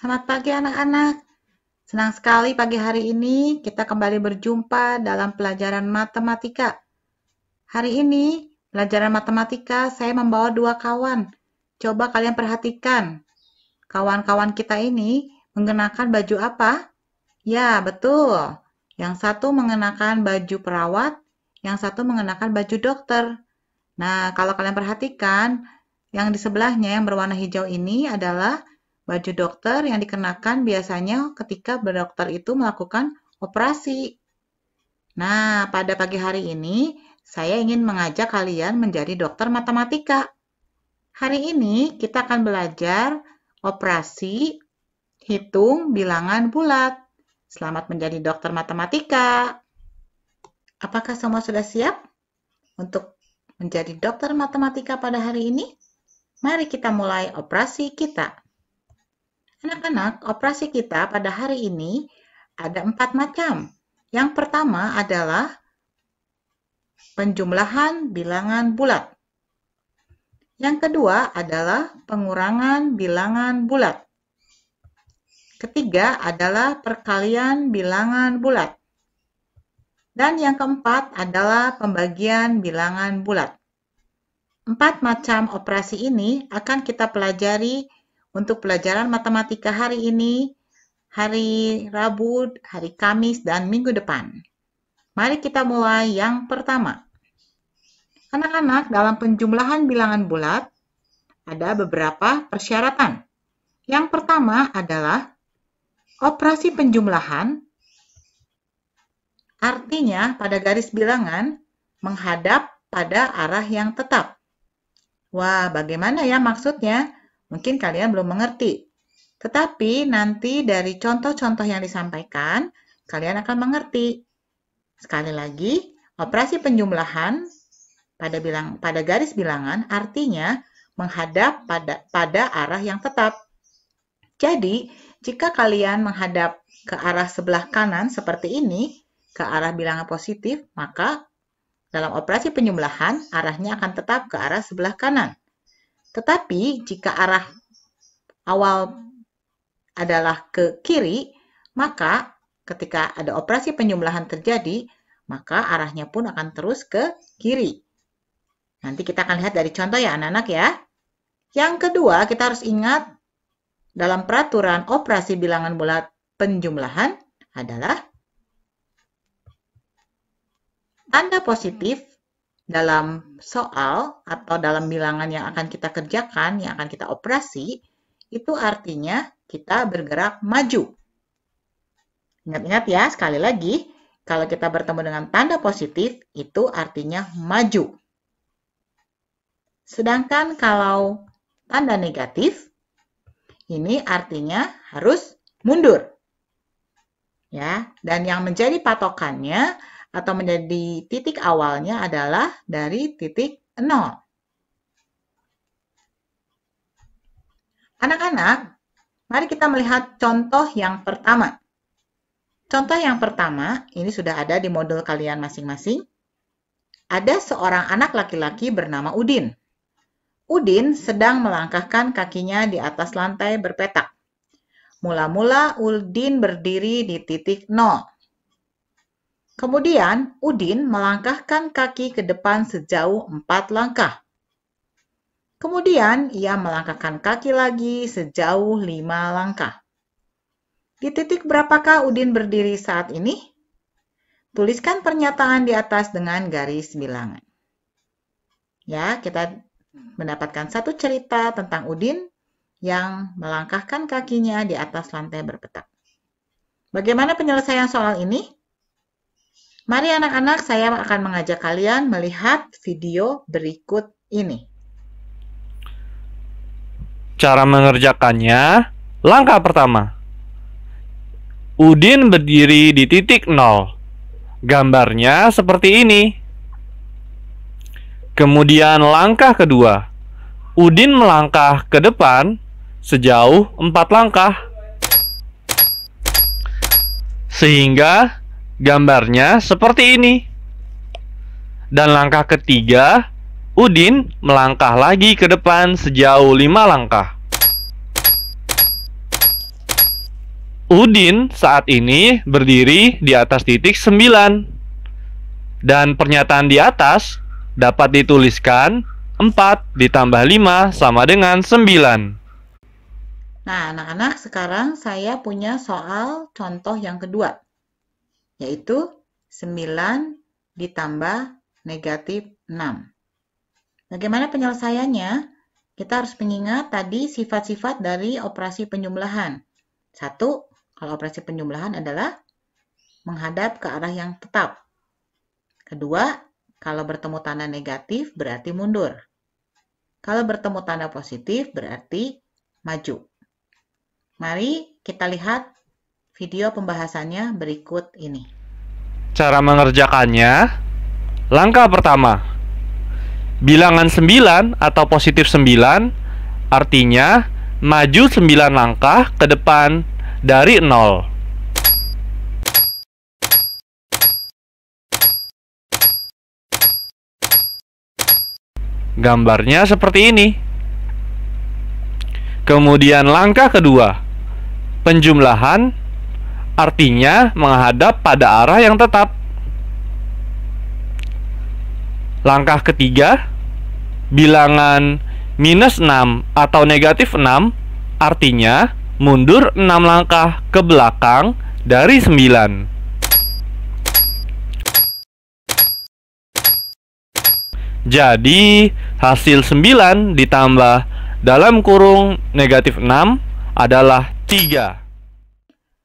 Selamat pagi anak-anak. Senang sekali pagi hari ini kita kembali berjumpa dalam pelajaran matematika. Hari ini, pelajaran matematika saya membawa dua kawan. Coba kalian perhatikan. Kawan-kawan kita ini mengenakan baju apa? Ya, betul. Yang satu mengenakan baju perawat, yang satu mengenakan baju dokter. Nah, kalau kalian perhatikan, yang di sebelahnya yang berwarna hijau ini adalah baju dokter yang dikenakan biasanya ketika dokter itu melakukan operasi. Nah, pada pagi hari ini saya ingin mengajak kalian menjadi dokter matematika. Hari ini kita akan belajar operasi hitung bilangan bulat. Selamat menjadi dokter matematika. Apakah semua sudah siap untuk menjadi dokter matematika pada hari ini? Mari kita mulai operasi kita. Anak-anak, operasi kita pada hari ini ada 4 macam. Yang pertama adalah penjumlahan bilangan bulat. Yang kedua adalah pengurangan bilangan bulat. Ketiga adalah perkalian bilangan bulat. Dan yang keempat adalah pembagian bilangan bulat. 4 macam operasi ini akan kita pelajari untuk pelajaran matematika hari ini, hari Rabu, hari Kamis, dan minggu depan. Mari kita mulai yang pertama. Anak-anak, dalam penjumlahan bilangan bulat, ada beberapa persyaratan. Yang pertama adalah operasi penjumlahan, artinya pada garis bilangan menghadap pada arah yang tetap. Wah, bagaimana ya maksudnya? Mungkin kalian belum mengerti. Tetapi nanti dari contoh-contoh yang disampaikan, kalian akan mengerti. Sekali lagi, operasi penjumlahan pada garis bilangan artinya menghadap pada arah yang tetap. Jadi, jika kalian menghadap ke arah sebelah kanan seperti ini, ke arah bilangan positif, maka dalam operasi penjumlahan, arahnya akan tetap ke arah sebelah kanan. Tetapi, jika arah awal adalah ke kiri, maka ketika ada operasi penjumlahan terjadi, maka arahnya pun akan terus ke kiri. Nanti kita akan lihat dari contoh ya anak-anak ya. Yang kedua, kita harus ingat dalam peraturan operasi bilangan bulat penjumlahan adalah tanda positif dalam soal atau dalam bilangan yang akan kita kerjakan, yang akan kita operasi, itu artinya kita bergerak maju. Ingat-ingat ya, sekali lagi, kalau kita bertemu dengan tanda positif, itu artinya maju. Sedangkan kalau tanda negatif, ini artinya harus mundur. Ya, dan yang menjadi patokannya atau menjadi titik awalnya adalah dari titik 0. Anak-anak, mari kita melihat contoh yang pertama. Contoh yang pertama, ini sudah ada di modul kalian masing-masing. Ada seorang anak laki-laki bernama Udin. Udin sedang melangkahkan kakinya di atas lantai berpetak. Mula-mula Udin berdiri di titik 0. Kemudian, Udin melangkahkan kaki ke depan sejauh 4 langkah. Kemudian, ia melangkahkan kaki lagi sejauh 5 langkah. Di titik berapakah Udin berdiri saat ini? Tuliskan pernyataan di atas dengan garis bilangan. Ya, kita mendapatkan satu cerita tentang Udin yang melangkahkan kakinya di atas lantai berpetak. Bagaimana penyelesaian soal ini? Mari anak-anak, saya akan mengajak kalian melihat video berikut ini. Cara mengerjakannya, langkah pertama. Udin berdiri di titik 0. Gambarnya seperti ini. Kemudian langkah kedua. Udin melangkah ke depan sejauh 4 langkah. Sehingga gambarnya seperti ini. Dan langkah ketiga, Udin melangkah lagi ke depan sejauh 5 langkah. Udin saat ini berdiri di atas titik 9. Dan pernyataan di atas dapat dituliskan 4 ditambah 5 sama dengan 9. Nah, anak-anak, sekarang saya punya soal contoh yang kedua, yaitu 9 ditambah negatif 6. Bagaimana penyelesaiannya? Kita harus mengingat tadi sifat-sifat dari operasi penjumlahan. 1, kalau operasi penjumlahan adalah menghadap ke arah yang tetap. Kedua, kalau bertemu tanda negatif berarti mundur. Kalau bertemu tanda positif berarti maju. Mari kita lihat video pembahasannya berikut ini. Cara mengerjakannya, langkah pertama, bilangan 9 atau positif 9 artinya maju 9 langkah ke depan dari 0. Gambarnya seperti ini. Kemudian langkah kedua, penjumlahan artinya menghadap pada arah yang tetap. Langkah ketiga, bilangan minus 6 atau negatif 6 artinya mundur 6 langkah ke belakang dari 9. Jadi hasil 9 ditambah dalam kurung negatif 6 adalah 3.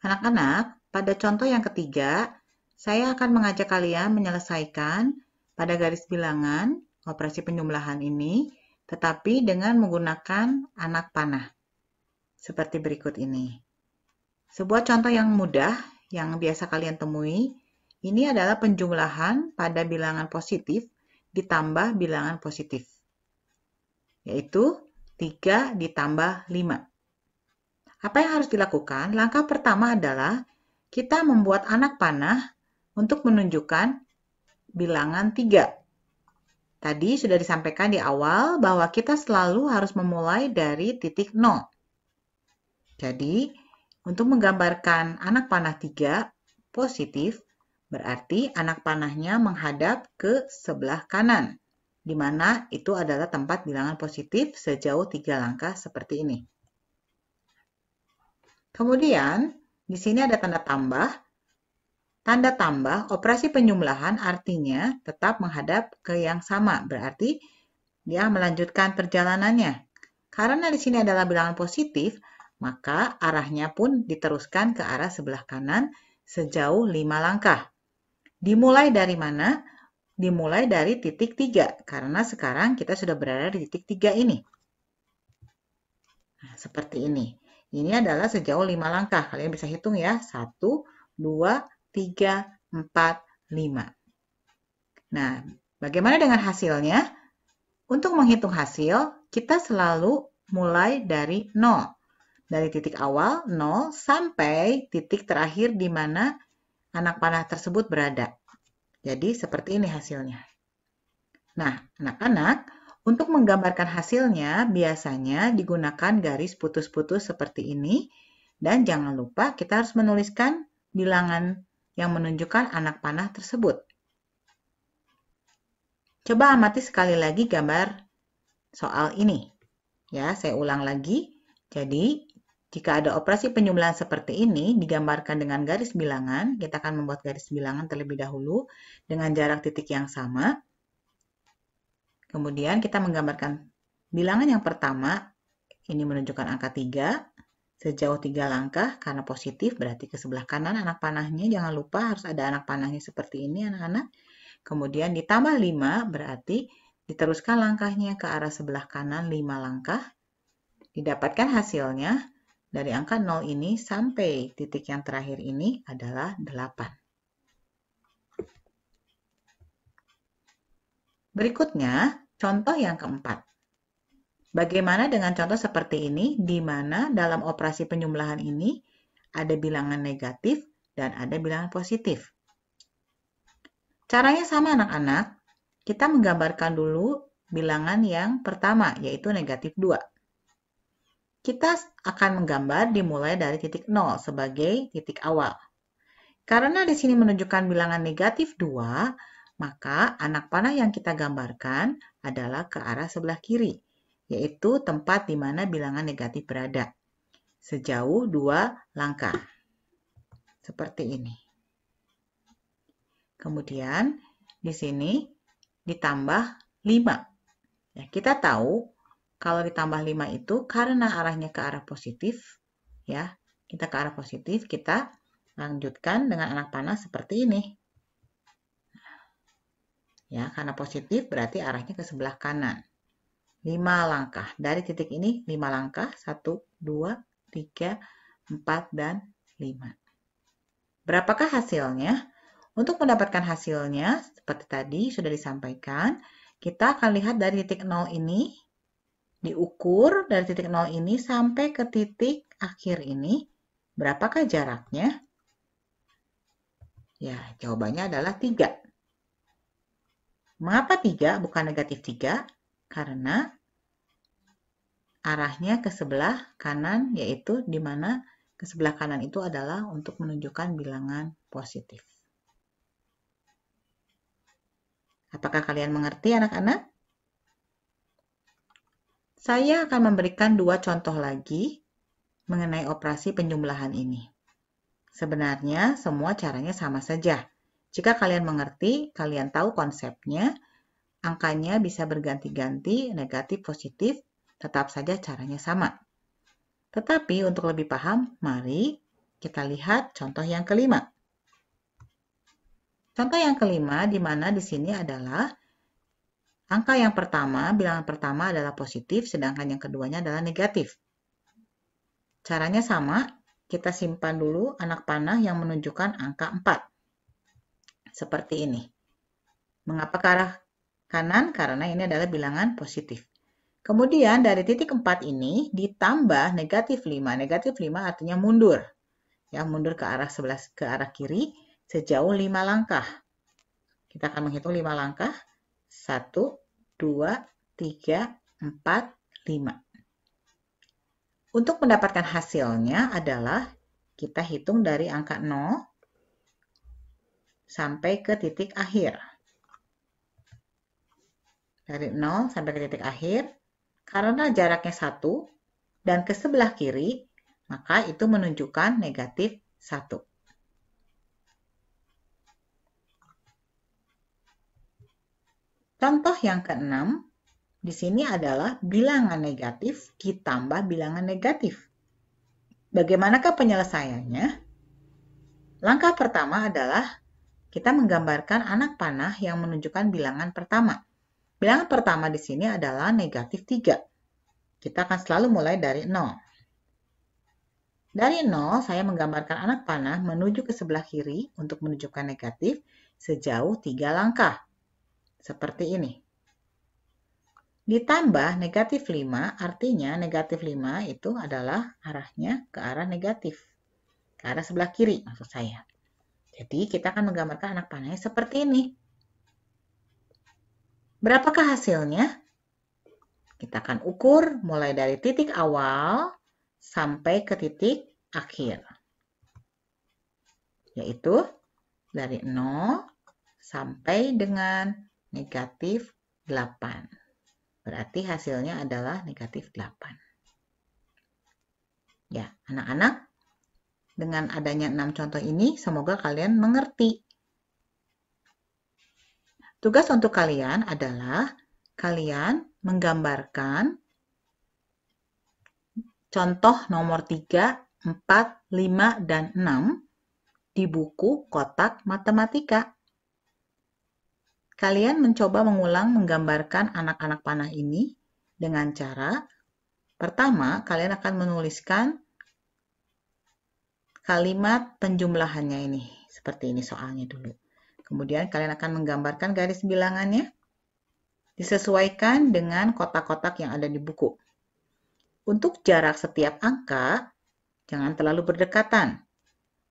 Anak-anak, pada contoh yang ketiga, saya akan mengajak kalian menyelesaikan pada garis bilangan operasi penjumlahan ini, tetapi dengan menggunakan anak panah. Seperti berikut ini. Sebuah contoh yang mudah yang biasa kalian temui, ini adalah penjumlahan pada bilangan positif ditambah bilangan positif, yaitu 3 ditambah 5. Apa yang harus dilakukan? Langkah pertama adalah kita membuat anak panah untuk menunjukkan bilangan 3. Tadi sudah disampaikan di awal bahwa kita selalu harus memulai dari titik 0. Jadi, untuk menggambarkan anak panah 3 positif, berarti anak panahnya menghadap ke sebelah kanan, di mana itu adalah tempat bilangan positif sejauh 3 langkah seperti ini. Kemudian, di sini ada tanda tambah. Tanda tambah, operasi penjumlahan artinya tetap menghadap ke yang sama, berarti dia melanjutkan perjalanannya. Karena di sini adalah bilangan positif, maka arahnya pun diteruskan ke arah sebelah kanan sejauh 5 langkah. Dimulai dari mana? Dimulai dari titik 3, karena sekarang kita sudah berada di titik 3 ini. Nah, seperti ini. Ini adalah sejauh 5 langkah. Kalian bisa hitung ya. 1, 2, 3, 4, 5. Nah, bagaimana dengan hasilnya? Untuk menghitung hasil, kita selalu mulai dari 0. Dari titik awal 0 sampai titik terakhir di mana anak panah tersebut berada. Jadi seperti ini hasilnya. Nah, anak-anak, untuk menggambarkan hasilnya biasanya digunakan garis putus-putus seperti ini. Dan jangan lupa kita harus menuliskan bilangan yang menunjukkan anak panah tersebut. Coba amati sekali lagi gambar soal ini. Ya, saya ulang lagi. Jadi, jika ada operasi penjumlahan seperti ini, digambarkan dengan garis bilangan, kita akan membuat garis bilangan terlebih dahulu dengan jarak titik yang sama. Kemudian kita menggambarkan bilangan yang pertama, ini menunjukkan angka 3, sejauh 3 langkah, karena positif berarti ke sebelah kanan anak panahnya, jangan lupa harus ada anak panahnya seperti ini anak-anak. Kemudian ditambah 5 berarti diteruskan langkahnya ke arah sebelah kanan 5 langkah. Didapatkan hasilnya dari angka 0 ini sampai titik yang terakhir ini adalah 8. Berikutnya, contoh yang keempat. Bagaimana dengan contoh seperti ini, di mana dalam operasi penjumlahan ini ada bilangan negatif dan ada bilangan positif. Caranya sama anak-anak, kita menggambarkan dulu bilangan yang pertama, yaitu negatif 2. Kita akan menggambar dimulai dari titik 0 sebagai titik awal. Karena di sini menunjukkan bilangan negatif 2, maka anak panah yang kita gambarkan adalah ke arah sebelah kiri, yaitu tempat di mana bilangan negatif berada, sejauh 2 langkah. Seperti ini. Kemudian di sini ditambah 5. Ya, kita tahu kalau ditambah 5 itu karena arahnya ke arah positif, ya, kita ke arah positif, kita lanjutkan dengan anak panah seperti ini. Ya, karena positif berarti arahnya ke sebelah kanan. 5 langkah. Dari titik ini 5 langkah. 1, 2, 3, 4, dan 5. Berapakah hasilnya? Untuk mendapatkan hasilnya, seperti tadi sudah disampaikan, kita akan lihat dari titik 0 ini, diukur dari titik 0 ini sampai ke titik akhir ini, berapakah jaraknya? Ya, jawabannya adalah 3. Mengapa 3 bukan negatif 3? Karena arahnya ke sebelah kanan, yaitu di mana ke sebelah kanan itu adalah untuk menunjukkan bilangan positif. Apakah kalian mengerti, anak-anak? Saya akan memberikan 2 contoh lagi mengenai operasi penjumlahan ini. Sebenarnya semua caranya sama saja. Jika kalian mengerti, kalian tahu konsepnya, angkanya bisa berganti-ganti, negatif, positif, tetap saja caranya sama. Tetapi untuk lebih paham, mari kita lihat contoh yang kelima. Contoh yang kelima, di mana di sini adalah angka yang pertama, bilangan pertama adalah positif, sedangkan yang keduanya adalah negatif. Caranya sama, kita simpan dulu anak panah yang menunjukkan angka 4. Seperti ini. Mengapa ke arah kanan? Karena ini adalah bilangan positif. Kemudian dari titik 4 ini ditambah negatif 5. Negatif 5 artinya mundur. Ya, mundur ke arah kiri sejauh 5 langkah. Kita akan menghitung 5 langkah. 1, 2, 3, 4, 5. Untuk mendapatkan hasilnya adalah kita hitung dari angka 0 sampai ke titik akhir. Dari 0 sampai ke titik akhir, karena jaraknya 1 dan ke sebelah kiri, maka itu menunjukkan negatif 1. Contoh yang ke-6, di sini adalah bilangan negatif ditambah bilangan negatif. Bagaimanakah penyelesaiannya? Langkah pertama adalah kita menggambarkan anak panah yang menunjukkan bilangan pertama. Bilangan pertama di sini adalah negatif 3. Kita akan selalu mulai dari 0. Dari 0, saya menggambarkan anak panah menuju ke sebelah kiri untuk menunjukkan negatif sejauh 3 langkah. Seperti ini. Ditambah negatif 5, artinya negatif 5 itu adalah arahnya ke arah negatif. Ke arah sebelah kiri maksud saya. Jadi kita akan menggambarkan anak panahnya seperti ini. Berapakah hasilnya? Kita akan ukur mulai dari titik awal sampai ke titik akhir. Yaitu dari 0 sampai dengan negatif 8. Berarti hasilnya adalah negatif 8. Ya, anak-anak, dengan adanya 6 contoh ini, semoga kalian mengerti. Tugas untuk kalian adalah kalian menggambarkan contoh nomor 3, 4, 5, dan 6 di buku kotak matematika. Kalian mencoba mengulang menggambarkan anak-anak panah ini dengan cara, pertama, kalian akan menuliskan kalimat penjumlahannya ini. Seperti ini soalnya dulu. Kemudian kalian akan menggambarkan garis bilangannya, disesuaikan dengan kotak-kotak yang ada di buku. Untuk jarak setiap angka, jangan terlalu berdekatan.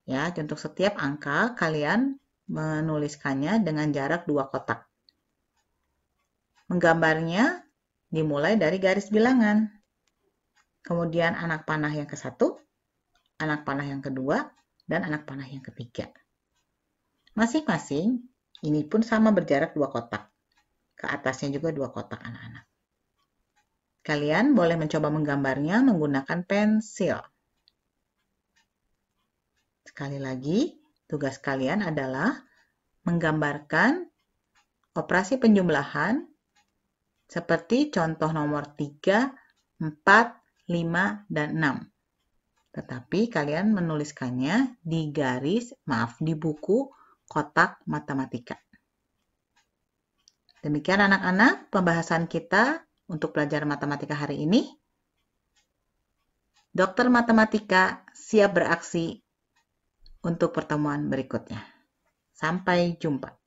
Ya, untuk setiap angka, kalian menuliskannya dengan jarak 2 kotak. Menggambarnya dimulai dari garis bilangan. kemudian anak panah yang ke-1, anak panah yang kedua, dan anak panah yang ketiga. Masing-masing ini pun sama berjarak 2 kotak. Ke atasnya juga 2 kotak anak-anak. Kalian boleh mencoba menggambarnya menggunakan pensil. Sekali lagi, tugas kalian adalah menggambarkan operasi penjumlahan seperti contoh nomor 3, 4, 5, dan 6. Tetapi kalian menuliskannya di buku kotak matematika. Demikian anak-anak pembahasan kita untuk pelajaran matematika hari ini. Dokter Matematika siap beraksi untuk pertemuan berikutnya. Sampai jumpa.